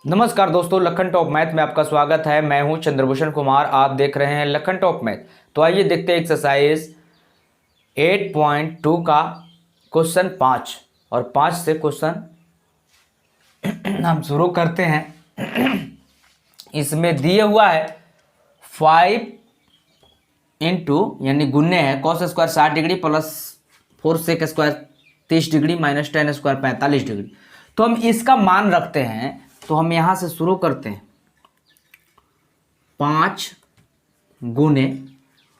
नमस्कार दोस्तों, Lakhan top math में आपका स्वागत है। मैं हूं चंद्रभूषण कुमार, आप देख रहे हैं लखन टॉप मैथ। तो आइए देखते हैं एक्सरसाइज 8.2 का क्वेश्चन 5 और 5 से क्वेश्चन हम शुरू करते हैं। इसमें दिए हुआ है 5 इंटू यानी गुन्ने है cos square 60 degree plus 4 sec square 30 degree minus 10 square 45 degree. तो हम इसका मान रखते हैं, तो हम यहां से शुरू करते हैं 5 गुने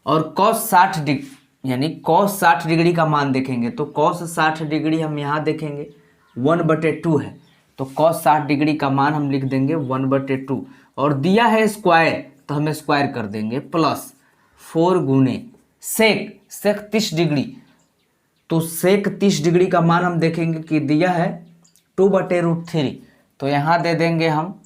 और cos 60 डिग्री यानी cos 60 डिग्री का मान देखेंगे। तो cos 60 डिग्री हम यहाँ देखेंगे 1/2 है, तो cos 60 डिग्री का मान हम लिख देंगे 1/2 और दिया है स्क्वायर तो हम स्क्वायर कर देंगे प्लस 4 गुने सेक 30 डिग्री। तो सेक 30 डिग्री का मान हम देखेंगे कि दिया है 2/√3, तो यहाँ दे देंगे हम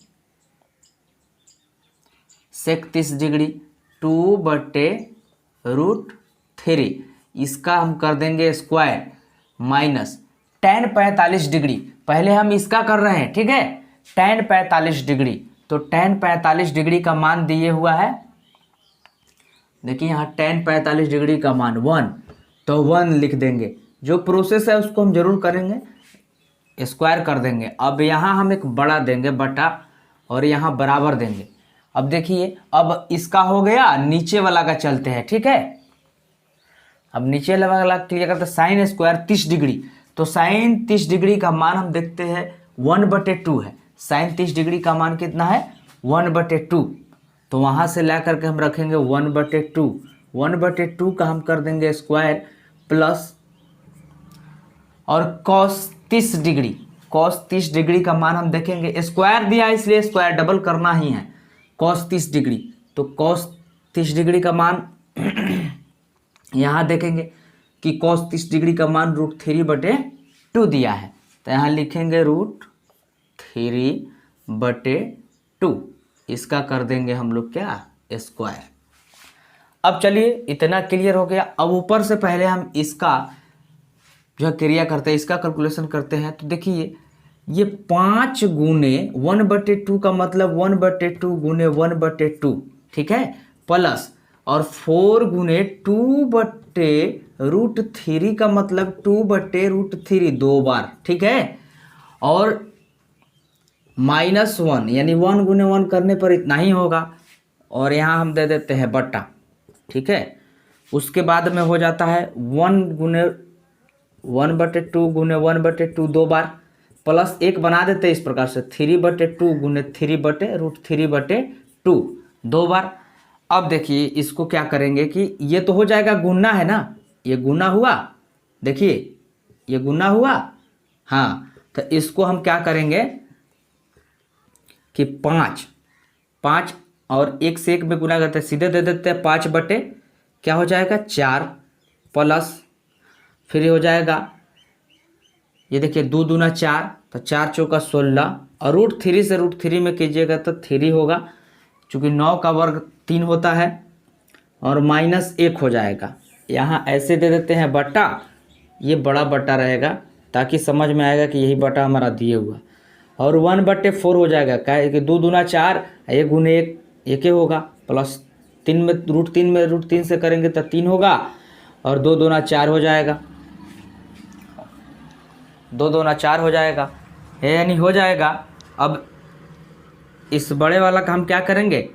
सेक 30 डिग्री 2/√3, इसका हम कर देंगे स्क्वायर माइनस tan 45 डिग्री। पहले हम इसका कर रहे हैं, ठीक है, tan 45 डिग्री। तो tan 45 डिग्री का मान दिए हुआ है, देखिए यहाँ tan 45 डिग्री का मान 1, तो 1 लिख देंगे। जो प्रोसेस है उसको हम जरूर करेंगे, स्क्वायर कर देंगे। अब यहाँ हम एक बड़ा देंगे बटा और यहाँ बराबर देंगे। अब देखिए, अब इसका हो गया, नीचे वाला का चलते हैं, ठीक है। अब नीचे वाला क्लियर करते हैं, साइन स्क्वायर 30 डिग्री। तो साइन 30 डिग्री का मान हम देखते हैं 1/2 है। साइन 30 डिग्री का मान कितना है 1/2, तो वहाँ से ला करके हम रखेंगे 1/2। 1/2 का हम कर देंगे स्क्वायर प्लस और cos 30 डिग्री। cos 30 डिग्री का मान हम देखेंगे, स्क्वायर दिया है इसलिए स्क्वायर डबल करना ही है। cos 30 डिग्री, तो cos 30 डिग्री का मान यहाँ देखेंगे कि cos 30 डिग्री का मान √3/2 दिया है, तो यहाँ लिखेंगे √3/2। इसका कर देंगे हम लोग क्या, स्क्वायर। अब चलिए, इतना क्लियर हो गया। अब ऊपर से पहले हम इसका जो क्रिया करते हैं, इसका कैलकुलेशन करते हैं। तो देखिए, ये 5 गुने 1/2 का मतलब 1/2 गुने 1/2, ठीक है, प्लस और 4 गुने 2/√3 का मतलब 2/√3 दो बार, ठीक है, और -1 यानी 1 गुने 1 करने पर इतना ही होगा, और यहाँ हम दे देते हैं बट्टा, ठीक है। उसके बाद में हो जाता है 1/2 गुने 1/2 दो बार, प्लस एक बना देते हैं इस प्रकार से 3/2 गुने 3/√3/2 दो बार। अब देखिए, इसको क्या करेंगे कि ये तो हो जाएगा, गुना है ना, ये गुना हुआ, देखिए ये गुना हुआ, हाँ। तो इसको हम क्या करेंगे कि 5 और 1 से 1 में गुना करते हैं, सीधे दे देते हैं 5 क्या हो जाएगा 4, प्लस फिर ये हो जाएगा, ये देखिए 2 दूना 4, तो 4 चौका 16, और √3 से √3 में कीजिएगा तो 3 होगा, चूँकि 9 का वर्ग 3 होता है, और -1 हो जाएगा। यहाँ ऐसे दे देते हैं बटा, ये बड़ा बटा रहेगा ताकि समझ में आएगा कि यही बटा हमारा दिए हुआ, और 1/4 हो जाएगा। क्या है कि 2 दूना 4, 1 गुने 1 1 होगा, प्लस 3 में √3 से करेंगे तो 3 होगा, और 2 दूना 4 हो जाएगा, 2 दूना 4 हो जाएगा, यानी हो जाएगा। अब इस बड़े वाला का हम क्या करेंगे,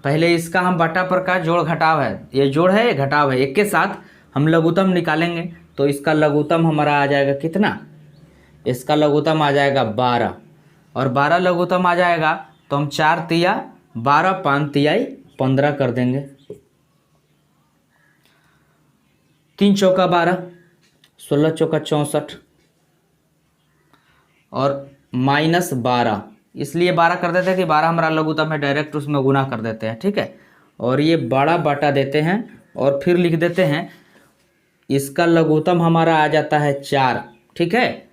पहले इसका हम बटा पर का जोड़ घटाव है, ये जोड़ है ये घटाव है, एक के साथ हम लघुत्तम निकालेंगे। तो इसका लघुत्तम हमारा आ जाएगा कितना, इसका लघुत्तम आ जाएगा 12, और 12 लघुत्तम आ जाएगा तो हम 4 तिया 12, 5 तियाई 15 कर देंगे, 3 चौका 12, 16 चौका 64, और -12, इसलिए 12 कर देते हैं कि 12 हमारा लघुत्तम है, डायरेक्ट उसमें गुना कर देते हैं, ठीक है। और ये बड़ा बटा देते हैं और फिर लिख देते हैं, इसका लघुत्तम हमारा आ जाता है 4, ठीक है,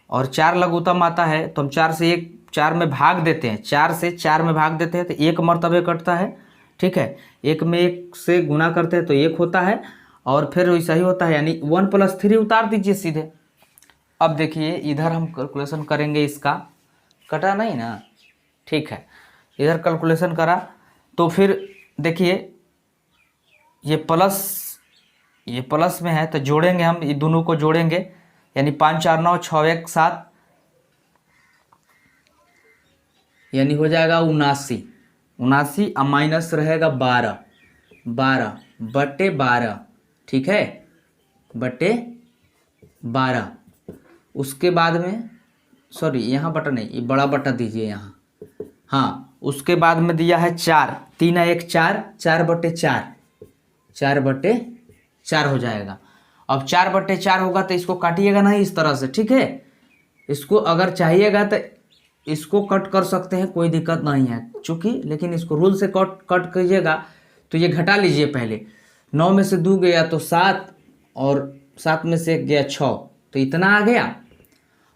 और 4 लघुत्तम आता है तो हम 4 से 1 4 में भाग देते हैं, 4 से 4 में भाग देते हैं तो 1 मर्तबे कटता है, ठीक है। 1 में 1 से गुना करते हैं तो 1 होता है, और फिर वैसा ही होता है, यानी 1 + 3 उतार दीजिए सीधे। अब देखिए, इधर हम कैलकुलेशन करेंगे, इसका कटा नहीं ना, ठीक है, इधर कैलकुलेशन करा तो फिर देखिए ये प्लस में है तो जोड़ेंगे हम, ये दोनों को जोड़ेंगे, यानी 5 4 9 6 1 7, यानी हो जाएगा 79 और माइनस रहेगा 12 ठीक है, बटे 12। उसके बाद में सॉरी यहाँ बटा नहीं, ये बड़ा बटा दीजिए यहाँ, हाँ उसके बाद में दिया है 4, 3 1 4, 4/4 हो जाएगा। अब 4/4 होगा तो इसको काटिएगा नहीं इस तरह से, ठीक है। इसको अगर चाहिएगा तो इसको कट कर सकते हैं, कोई दिक्कत नहीं है चूँकि, लेकिन इसको रूल से कट कीजिएगा तो ये घटा लीजिए पहले। 9 में से 2 गया तो 7 और 7 में से 1 गया 6, तो इतना आ गया।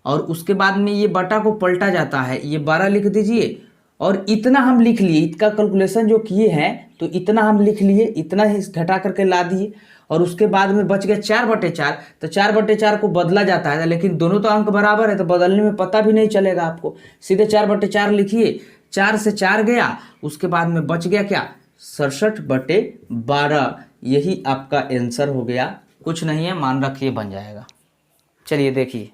और उसके बाद में ये बटा को पलटा जाता है, ये 12 लिख दीजिए और इतना हम लिख लिए, इसका कैलकुलेशन जो किए हैं तो इतना हम लिख लिए, इतना ही घटा करके ला दिए। और उसके बाद में बच गया 4/4, तो 4/4 को बदला जाता है, लेकिन दोनों तो अंक बराबर है तो बदलने में पता भी नहीं चलेगा आपको, सीधे 4/4 लिखिए। 4 से 4 गया, उसके बाद में बच गया क्या, 67/12। यही आपका आंसर हो गया, कुछ नहीं है, मान रखिए बन जाएगा। चलिए देखिए,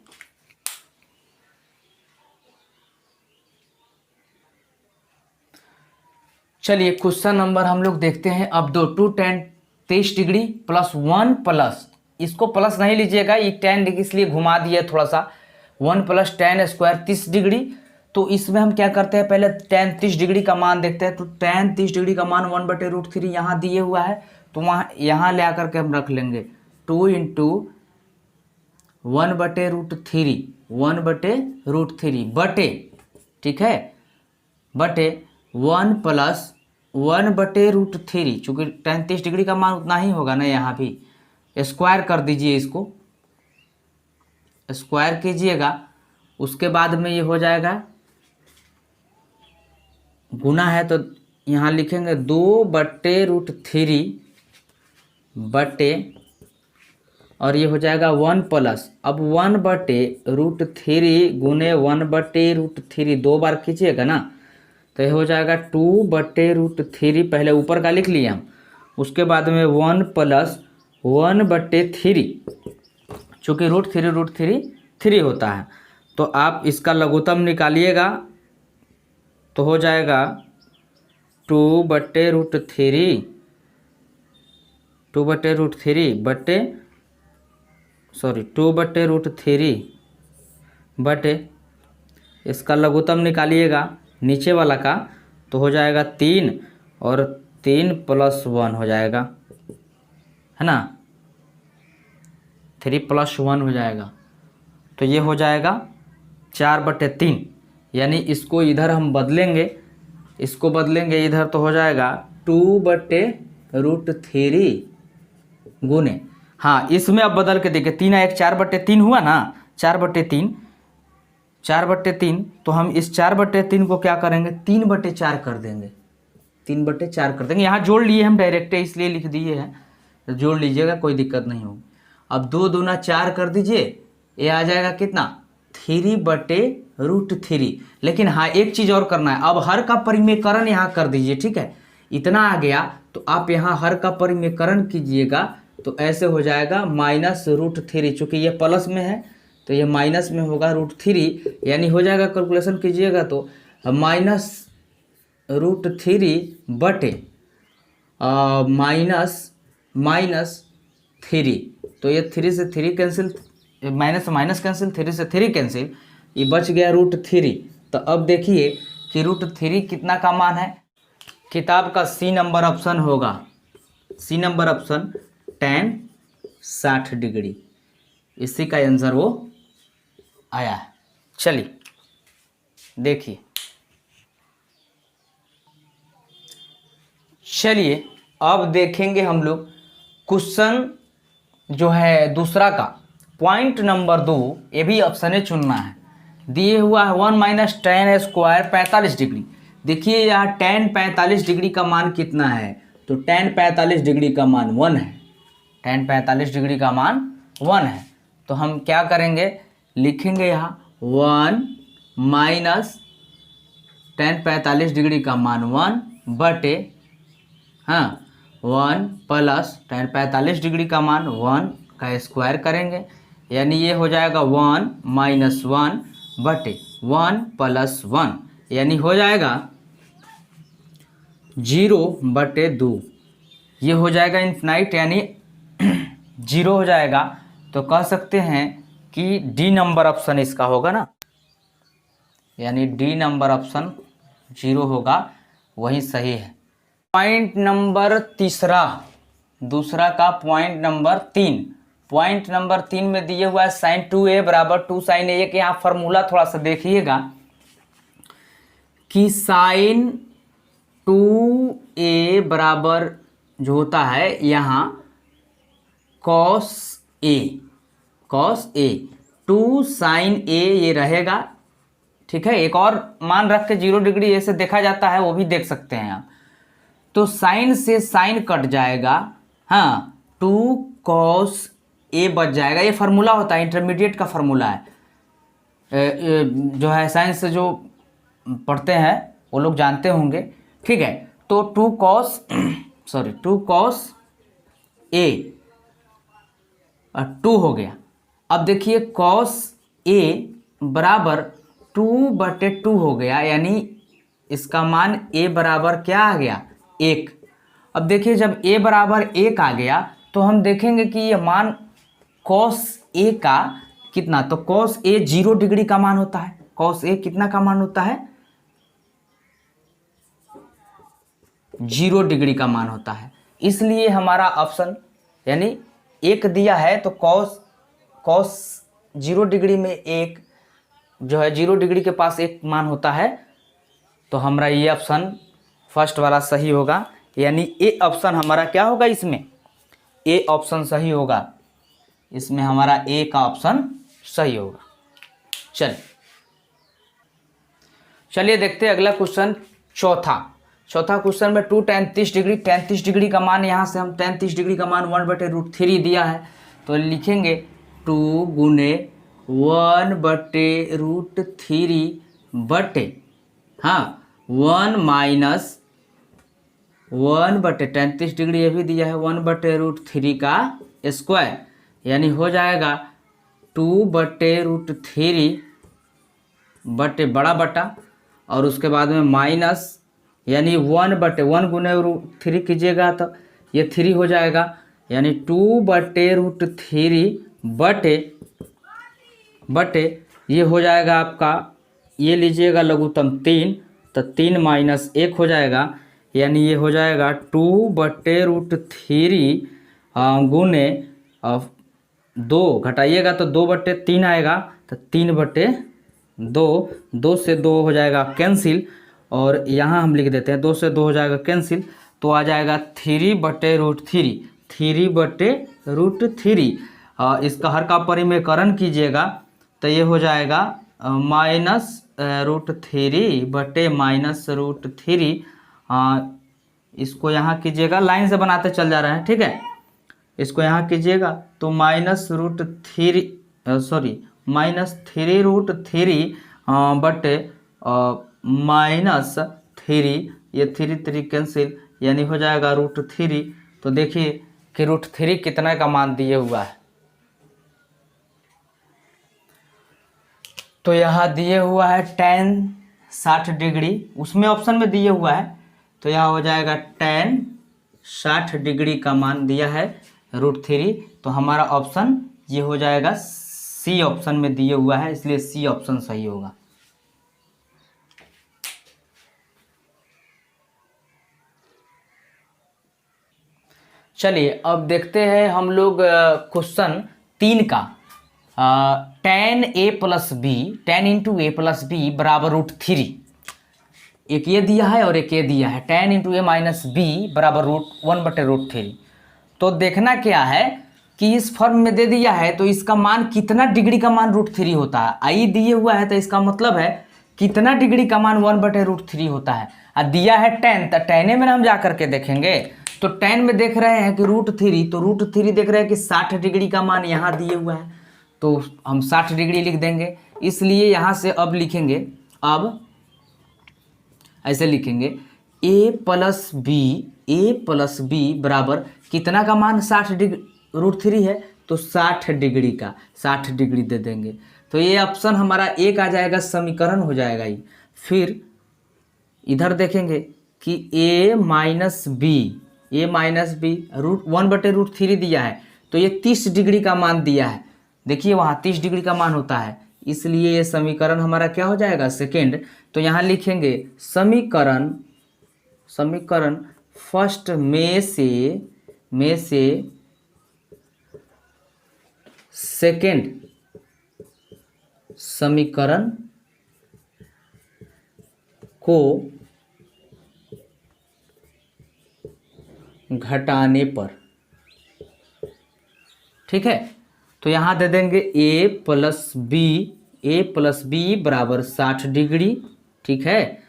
चलिए क्वेश्चन नंबर हम लोग देखते हैं। अब 2 tan 23 डिग्री प्लस 1 प्लस, इसको प्लस नहीं लीजिएगा, ये tan डिग्री इसलिए घुमा दिया थोड़ा सा, 1 प्लस tan स्क्वायर 30 डिग्री। तो इसमें हम क्या करते हैं, पहले tan 30 डिग्री का मान देखते हैं। तो tan 30 डिग्री का मान 1/√3 यहाँ दिए हुआ है, तो वहाँ यहाँ ले आकर के हम रख लेंगे 2 × 1/√3 बटे, ठीक है, बटे 1 प्लस 1/√3, चूँकि tan 30 डिग्री का मान उतना ही होगा ना, यहाँ भी स्क्वायर कर दीजिए, इसको स्क्वायर कीजिएगा। उसके बाद में ये हो जाएगा, गुना है तो यहाँ लिखेंगे 2/√3 बटे, और ये हो जाएगा 1 प्लस, अब 1/√3 गुने 1/√3 2 बार खींचिएगा ना, तो ये हो जाएगा 2/√3, पहले ऊपर का लिख लिए हम, उसके बाद में 1 प्लस 1/3, चूँकि √3 3 होता है, तो आप इसका लघुत्तम निकालिएगा तो हो जाएगा 2/√3 बटे इसका लघुत्तम निकालिएगा नीचे वाला का, तो हो जाएगा 3, और 3 + 1 हो जाएगा, है ना, 3 + 1 हो जाएगा, तो ये हो जाएगा 4/3। यानी इसको इधर हम बदलेंगे, इसको बदलेंगे इधर, तो हो जाएगा 2/√3 गुने, हाँ इसमें अब बदल के देखिए, 3 1 4/3 हुआ ना, 4/3, तो हम इस 4/3 को क्या करेंगे, 3/4 कर देंगे, 3/4 कर देंगे। यहाँ जोड़ लिए हम डायरेक्ट, इसलिए लिख दिए हैं, तो जोड़ लीजिएगा, कोई दिक्कत नहीं होगी। अब 2 दूना 4 कर दीजिए, ये आ जाएगा कितना, 3/√3। लेकिन हाँ एक चीज़ और करना है, अब हर का परिमेयकरण यहाँ कर दीजिए, ठीक है, इतना आ गया तो आप यहाँ हर का परिमेयकरण कीजिएगा, तो ऐसे हो जाएगा -√3, चूँकि ये प्लस में है तो ये माइनस में होगा √3, यानी हो जाएगा, कैलकुलेशन कीजिएगा तो -√3 बटे -3, तो ये 3 से 3 कैंसिल, माइनस से माइनस कैंसिल, 3 से 3 कैंसिल, ये बच गया √3। तो अब देखिए कि √3 कितना का मान है, किताब का C नंबर ऑप्शन होगा, C number option tan 60 degree, इसी का आंसर वो आया है। चलिए देखिए, चलिए अब देखेंगे हम लोग क्वेश्चन जो है दूसरा का, पॉइंट नंबर 2, ये भी ऑप्शन ए चुनना है। दिए हुआ है 1 - tan स्क्वायर 45 डिग्री। देखिए यहाँ tan 45 डिग्री का मान कितना है, तो tan 45 डिग्री का मान 1 है, tan 45 डिग्री का मान 1 है। तो हम क्या करेंगे, लिखेंगे यहाँ 1 - tan 45 डिग्री का मान 1 बटे, हाँ 1 प्लस tan 45 डिग्री का मान 1 का स्क्वायर करेंगे, यानी ये हो जाएगा 1 माइनस 1 बटे 1 प्लस 1, यानी हो जाएगा 0 बटे 2। ये हो जाएगा इन्फिनाइट, यानी 0 हो जाएगा। तो कह सकते हैं कि डी नंबर ऑप्शन इसका होगा ना, यानी डी नंबर ऑप्शन 0 होगा, वही सही है। पॉइंट नंबर तीसरा, दूसरा का पॉइंट नंबर 3। पॉइंट नंबर 3 में दिए हुआ है साइन 2a बराबर 2 साइन a। के यहाँ फॉर्मूला थोड़ा सा देखिएगा कि साइन 2a बराबर जो होता है यहाँ कॉस ए 2 साइन a ये रहेगा, ठीक है। एक और मान रख के 0 डिग्री ऐसे देखा जाता है, वो भी देख सकते हैं आप। तो साइन से साइन कट जाएगा, हाँ 2 कॉस ए बच जाएगा। ये फार्मूला होता है, इंटरमीडिएट का फार्मूला है, जो है साइंस से जो पढ़ते हैं वो लोग जानते होंगे, ठीक है। तो 2 कॉस ए 2 हो गया। अब देखिए कॉस ए बराबर 2 बटे 2 हो गया, यानी इसका मान a बराबर क्या आ गया 1। अब देखिए जब a बराबर 1 आ गया तो हम देखेंगे कि ये मान कॉस a का कितना, तो कॉस a 0 डिग्री का मान होता है। कॉस a कितना का मान होता है, 0 डिग्री का मान होता है। इसलिए हमारा ऑप्शन यानी 1 दिया है, तो कॉस 0 डिग्री में 1 जो है 0 डिग्री के पास 1 मान होता है, तो हमारा ये ऑप्शन फर्स्ट वाला सही होगा, यानी ए ऑप्शन हमारा क्या होगा, इसमें ए ऑप्शन सही होगा, इसमें हमारा ए का ऑप्शन सही होगा। चलिए देखते हैं अगला क्वेश्चन, चौथा क्वेश्चन में 2 tan 30 डिग्री, tan 30 डिग्री का मान यहाँ से हम tan 30 डिग्री का मान 1 बटे √3 दिया है, तो लिखेंगे 2 गुने 1 बटे √3 बटे, हाँ 1 माइनस 1 बटे tan 30 डिग्री ये भी दिया है 1 बटे √3 का स्क्वायर, यानी हो जाएगा 2 बटे √3 बटे बड़ा बटा, और उसके बाद में माइनस, यानी 1 बटे 1 गुने √3 कीजिएगा तो ये 3 हो जाएगा, यानी 2 बटे √3 बटे ये हो जाएगा आपका, ये लीजिएगा लघुत्तम 3, तो 3 माइनस 1 हो जाएगा, यानी ये हो जाएगा 2 बटे √3 गुने 2 घटाइएगा तो 2 बटे 3 आएगा, तो 3 बटे 2 से 2 हो जाएगा कैंसिल, और यहाँ हम लिख देते हैं 2 से 2 हो जाएगा कैंसिल, तो आ जाएगा 3 बटे √3। इसका हर का परिमेयकरण कीजिएगा तो ये हो जाएगा माइनस √3 बटे माइनस √3। इसको यहाँ कीजिएगा, लाइन से बनाते चल जा रहे हैं, ठीक है। इसको यहाँ कीजिएगा तो माइनस 3 √3 बटे -3, ये 3 कैंसिल, यानी हो जाएगा √3। तो देखिए कि √3 कितना का मान दिए हुआ है, तो यहाँ दिए हुआ है tan 60 डिग्री, उसमें ऑप्शन में दिए हुआ है, तो यहाँ हो जाएगा tan 60 डिग्री का मान दिया है √3, तो हमारा ऑप्शन ये हो जाएगा सी ऑप्शन में दिए हुआ है, इसलिए सी ऑप्शन सही होगा। चलिए अब देखते हैं हम लोग क्वेश्चन 3 का, tan a plus B, tan into a plus B बराबर √3। एक ये दिया है और एक ये दिया है, tan into a minus B बराबर √1 बटे √3। तो देखना क्या है कि इस फॉर्म में दे दिया है तो इसका मान कितना डिग्री का मान √3 होता है, आई दिए हुआ है तो इसका मतलब है कितना डिग्री का मान 1 बटे √3 होता है, और दिया है tan, तो tan में हम जा करके देखेंगे, तो tan में देख रहे हैं कि √3, तो √3 देख रहे हैं कि 60 डिग्री का मान यहाँ दिए हुआ है, तो हम 60 डिग्री लिख देंगे। इसलिए यहाँ से अब लिखेंगे, अब ऐसे लिखेंगे ए प्लस बी बराबर कितना का मान 60 डिग्री √3 है, तो 60 डिग्री का 60 डिग्री दे देंगे। तो ये ऑप्शन हमारा एक आ जाएगा, समीकरण हो जाएगा ये। फिर इधर देखेंगे कि a माइनस बी √1/√3 दिया है, तो ये 30 डिग्री का मान दिया है। देखिए वहाँ 30 डिग्री का मान होता है, इसलिए ये समीकरण हमारा क्या हो जाएगा, सेकेंड। तो यहाँ लिखेंगे समीकरण फर्स्ट में से सेकेंड समीकरण को घटाने पर, ठीक है। तो यहाँ दे देंगे a प्लस बी बराबर 60 डिग्री, ठीक है।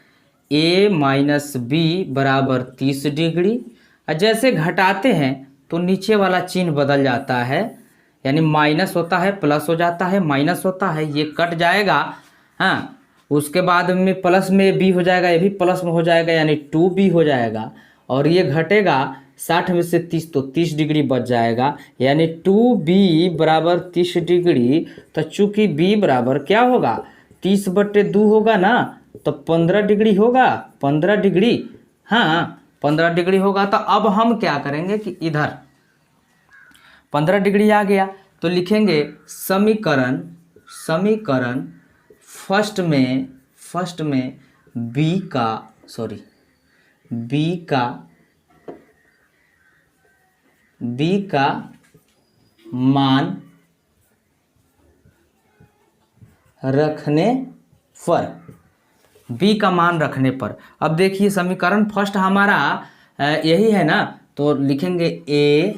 a माइनस बी बराबर 30 डिग्री। और जैसे घटाते हैं तो नीचे वाला चिन्ह बदल जाता है, यानी माइनस होता है प्लस हो जाता है, माइनस होता है ये कट जाएगा, हाँ। उसके बाद में प्लस में b हो जाएगा, ये भी प्लस में हो जाएगा, यानी 2b हो जाएगा। और ये घटेगा 60 में से 30, तो 30 डिग्री बच जाएगा, यानी 2b बराबर 30 डिग्री। तो चूंकि b बराबर क्या होगा, 30/2 होगा ना, तो 15 डिग्री होगा, 15 डिग्री, हाँ 15 डिग्री होगा। तो अब हम क्या करेंगे कि इधर 15 डिग्री आ गया, तो लिखेंगे समीकरण फर्स्ट में b का मान रखने पर, अब देखिए समीकरण फर्स्ट हमारा यही है ना, तो लिखेंगे a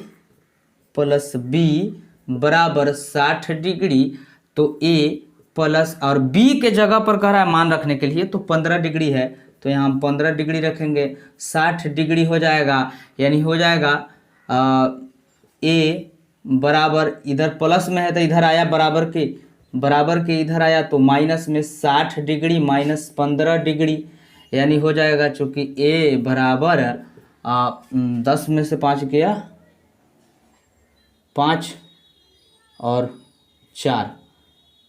प्लस बी बराबर 60 डिग्री। तो a प्लस और b के जगह पर कह रहा है मान रखने के लिए, तो 15 डिग्री है, तो यहाँ हम 15 डिग्री रखेंगे, 60 डिग्री हो जाएगा, यानी हो जाएगा a बराबर, इधर प्लस में है तो इधर आया बराबर के इधर आया, तो माइनस में 60 डिग्री माइनस 15 डिग्री, यानी हो जाएगा चूँकि a बराबर 10 में से 5 गया, 5 और 4,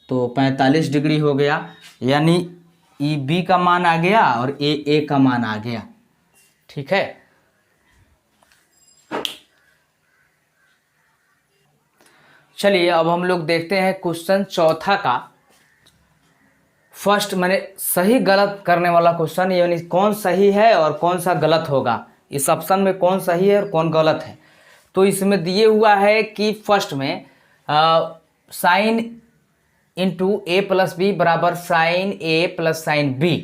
तो 45 डिग्री हो गया, यानी ई बी का मान आ गया और ए का मान आ गया, ठीक है। चलिए अब हम लोग देखते हैं क्वेश्चन चौथा का। फर्स्ट मैंने सही गलत करने वाला क्वेश्चन, यानी कौन सही है और कौन सा गलत होगा, इस ऑप्शन में कौन सही है और कौन गलत है। तो इसमें दिए हुआ है कि फर्स्ट में साइन इंटू ए प्लस बी बराबर साइन ए प्लस साइन बी,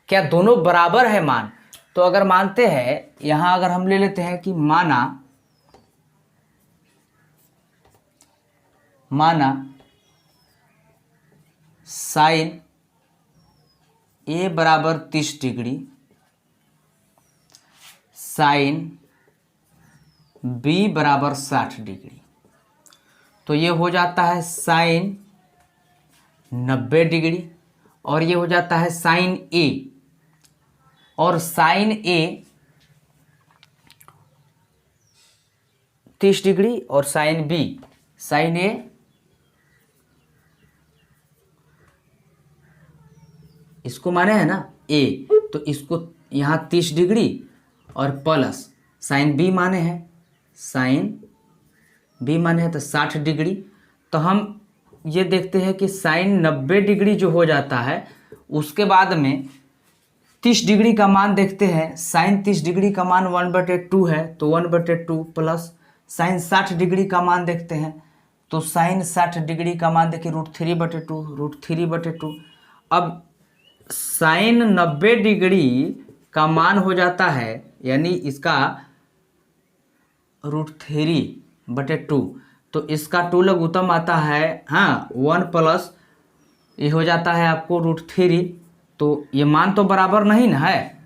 क्या दोनों बराबर है मान। तो अगर मानते हैं, यहाँ अगर हम ले लेते हैं कि माना साइन ए बराबर 30 डिग्री, साइन बी बराबर 60 डिग्री, तो ये हो जाता है साइन 90 डिग्री, और ये हो जाता है साइन ए, और साइन ए 30 डिग्री और साइन बी, साइन ए इसको माने है ना ए, तो इसको यहाँ 30 डिग्री और प्लस साइन बी माने हैं, तो 60 डिग्री। तो हम ये देखते हैं कि साइन 90 डिग्री जो हो जाता है, उसके बाद में 30 डिग्री का मान देखते हैं, साइन 30 डिग्री का मान 1/2 है, तो 1/2 प्लस साइन 60 डिग्री का मान देखते हैं, तो साइन 60 डिग्री का मान देखिए √3/2। अब साइन 90 डिग्री का मान हो जाता है, यानी इसका √3/2, तो इसका 2 लघुत्तम आता है, हाँ 1 प्लस ये हो जाता है आपको √3। तो ये मान तो बराबर नहीं ना है,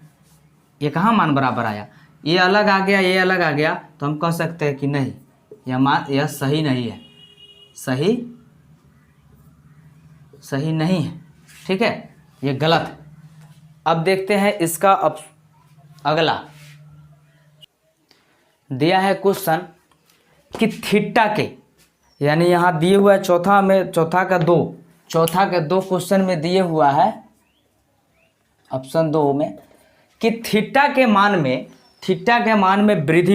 ये कहाँ मान बराबर आया, ये अलग आ गया, ये अलग आ गया, तो हम कह सकते हैं कि नहीं, यह सही नहीं है, सही नहीं है, ठीक है, ये गलत है। अब देखते हैं इसका अगला दिया है क्वेश्चन कि थीटा के, यानी यहाँ दिए हुआ है चौथा का दो क्वेश्चन में दिए हुआ है ऑप्शन 2 में कि थीटा के मान में वृद्धि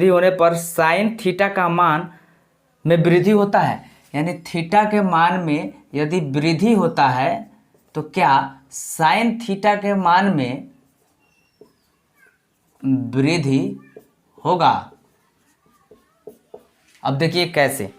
होने पर साइन थीटा का मान में वृद्धि होता है। यानी थीटा के मान में यदि वृद्धि होता है तो क्या साइन थीटा के मान में वृद्धि होगा। अब देखिए कैसे,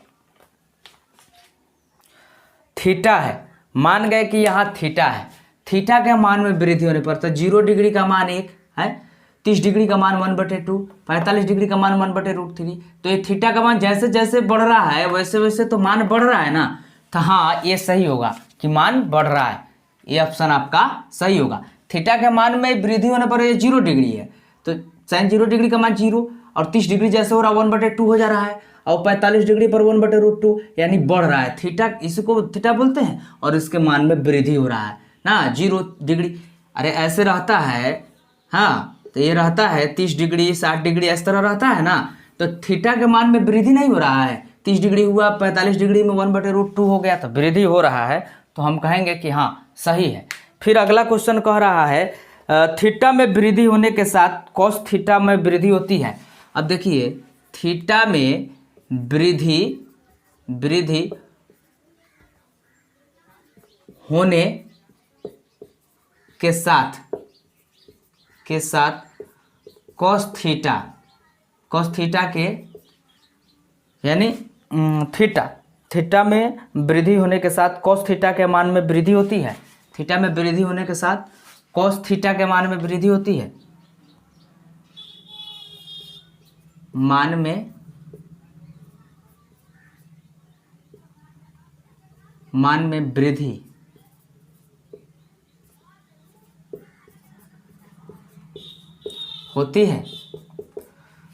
थीटा है, मान गए कि यहाँ थीटा है, थीटा के मान में वृद्धि होने पर तो 0 डिग्री का मान 1 है, 30 डिग्री का मान 1/2, 45 डिग्री का मान 1/√3। तो ये थीटा का मान जैसे जैसे बढ़ रहा है वैसे वैसे तो मान बढ़ रहा है ना, तो हाँ ये सही होगा कि मान बढ़ रहा है, ये ऑप्शन आपका सही होगा। थीटा के मान में वृद्धि होने पर ये 0 डिग्री है तो साइन 0 डिग्री का मान 0, और 30 डिग्री जैसे हो रहा है 1/2 हो जा रहा है, और 45 डिग्री पर 1/√2 यानी बढ़ रहा है थीटा, इसको थीटा बोलते हैं, और इसके मान में वृद्धि हो रहा है ना 0 डिग्री। अरे ऐसे रहता है, हाँ तो ये रहता है 30 डिग्री 60 डिग्री इस तरह रहता है ना, तो थीटा के मान में वृद्धि नहीं हो रहा है, 30 डिग्री हुआ 45 डिग्री में 1/√2 हो गया तो वृद्धि हो रहा है, तो हम कहेंगे कि हाँ सही है। फिर अगला क्वेश्चन कह रहा है थीटा में वृद्धि होने के साथ कॉस थीटा में वृद्धि होती है। अब देखिए थीटा में वृद्धि होने के साथ कॉस थीटा के, यानी थीटा में वृद्धि होने के साथ कॉस थीटा के मान में वृद्धि होती है। थीटा में वृद्धि होने के साथ कॉस थीटा के मान में वृद्धि होती है, मान में वृद्धि होती है।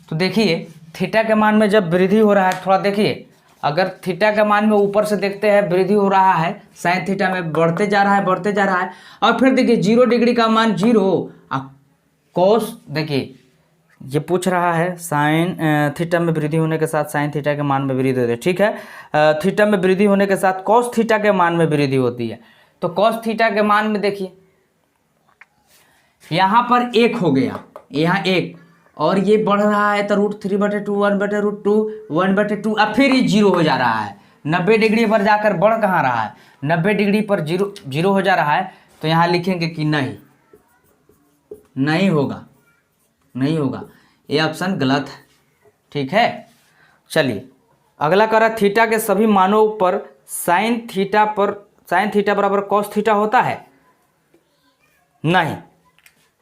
तो देखिए थीटा के मान में जब वृद्धि हो रहा है, थोड़ा देखिए, अगर थीटा के मान में ऊपर से देखते हैं वृद्धि हो रहा है, साइन थीटा में बढ़ते जा रहा है, और फिर देखिए 0 डिग्री का मान 0, कॉस, देखिए ये पूछ रहा है साइन थीटा में वृद्धि होने के साथ साइन थीटा के मान में वृद्धि होती है, ठीक है। थीटा में वृद्धि होने के साथ कॉस थीटा के मान में वृद्धि होती है, तो कॉस थीटा के मान में देखिए यहाँ पर 1 हो गया, यहाँ 1, और ये बढ़ रहा है तो √3/2 1/2 अब फिर ये 0 हो जा रहा है, 90 डिग्री पर जाकर बढ़ कहाँ रहा है, 90 डिग्री पर 0 हो जा रहा है, तो यहाँ लिखेंगे कि नहीं होगा, ये ऑप्शन गलत है, ठीक है। चलिए अगला कह रहा है थीटा के सभी मानों पर साइन थीटा बराबर कॉस थीटा होता है। नहीं,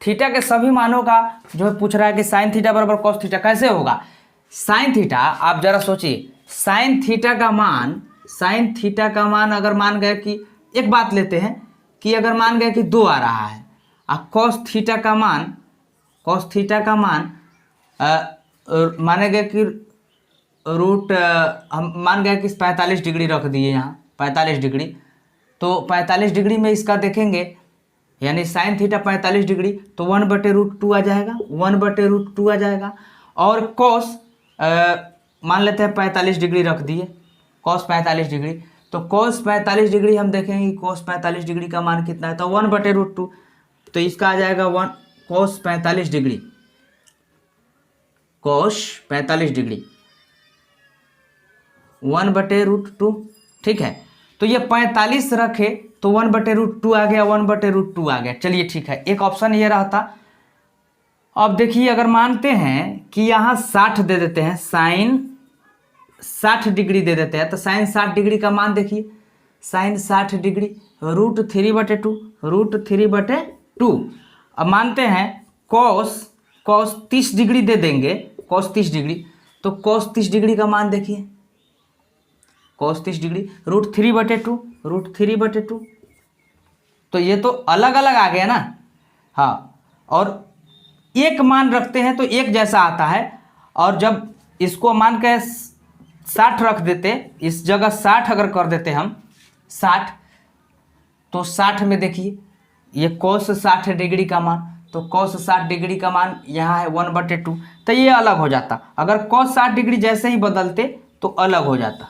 थीटा के सभी मानों का जो है पूछ रहा है कि साइन थीटा बराबर कॉस थीटा कैसे होगा। साइन थीटा, आप जरा सोचिए, साइन थीटा का मान अगर मान गए कि, एक बात लेते हैं कि अगर मान गए कि 2 आ रहा है, और कॉस थीटा का मान माने गए कि हम मान गए कि 45 डिग्री रख दिए यहाँ 45 डिग्री, तो 45 डिग्री में इसका देखेंगे, यानी साइन थीटा 45 डिग्री तो 1/√2 आ जाएगा, 1/√2 आ जाएगा। और कॉस मान लेते हैं 45 डिग्री रख दिए, कॉस 45 डिग्री, तो कॉस 45 डिग्री हम देखेंगे कि कॉस 45 डिग्री का मान कितना है, तो 1/√2, तो इसका आ जाएगा कॉस 45 डिग्री 1/√2, ठीक है। तो ये 45 रखे तो 1/√2 आ गया, 1/√2 आ गया, चलिए ठीक है, एक ऑप्शन ये रहा था। अब देखिए अगर मानते हैं कि यहाँ 60 दे देते हैं, साइन 60 डिग्री दे देते हैं, तो साइन 60 डिग्री का मान देखिए, साइन 60 डिग्री √3/2। अब मानते हैं कॉस 30 डिग्री दे देंगे, कॉस 30 डिग्री, तो कॉस 30 डिग्री का मान देखिए, कॉस 30 डिग्री √3/2, तो ये तो अलग अलग आ गया ना, हाँ, और एक मान रखते हैं तो एक जैसा आता है, और जब इसको मान के 60 रख देते, इस जगह 60 अगर कर देते हम 60, तो 60 में देखिए ये cos 60 डिग्री का मान, तो cos 60 डिग्री का मान यहाँ है 1/2, तो ये अलग हो जाता। अगर cos 60 डिग्री जैसे ही बदलते तो अलग हो जाता,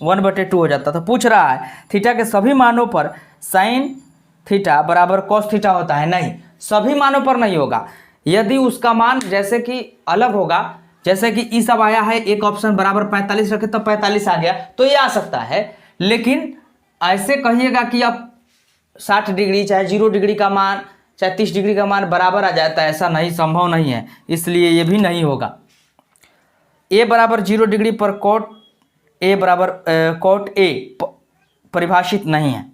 1/2 हो जाता। तो पूछ रहा है थीटा के सभी मानों पर साइन थीटा बराबर cos थीटा होता है? नहीं, सभी मानों पर नहीं होगा। यदि उसका मान जैसे कि अलग होगा, जैसे कि ई सब आया है, एक ऑप्शन बराबर 45 रखे तब 45 आ गया, तो ये आ सकता है। लेकिन ऐसे कहिएगा कि अब 60 डिग्री चाहे 0 डिग्री का मान चाहे 30 डिग्री का मान बराबर आ जाता है, ऐसा नहीं, संभव नहीं है, इसलिए ये भी नहीं होगा। ए बराबर 0 डिग्री पर कॉट ए बराबर कॉट ए परिभाषित नहीं है।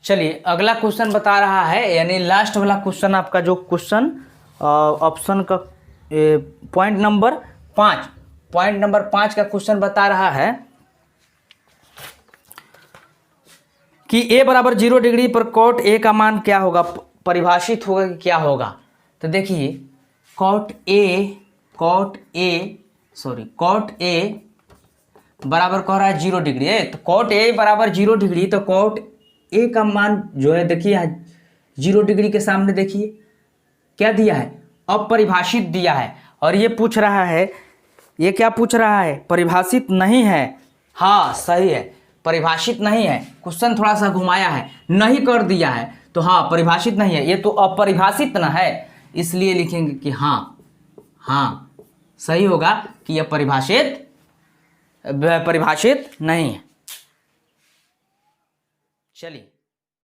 चलिए अगला क्वेश्चन बता रहा है, यानी लास्ट वाला क्वेश्चन आपका जो क्वेश्चन ऑप्शन का पॉइंट नंबर 5 का क्वेश्चन बता रहा है कि ए बराबर 0 डिग्री पर कॉट ए का मान क्या होगा, परिभाषित होगा कि क्या होगा। तो देखिए कॉट ए बराबर कह रहा है 0 डिग्री है, तो कॉट ए बराबर 0 डिग्री, तो कॉट ए का मान जो है देखिए 0 डिग्री के सामने देखिए क्या दिया है, अपरिभाषित दिया है। और ये पूछ रहा है, ये क्या पूछ रहा है, परिभाषित नहीं है। हाँ सही है, परिभाषित नहीं है। क्वेश्चन थोड़ा सा घुमाया है, नहीं कर दिया है, तो हाँ परिभाषित नहीं है, ये तो अपरिभाषित ना है, इसलिए लिखेंगे कि हाँ सही होगा कि यह परिभाषित नहीं है। चलिए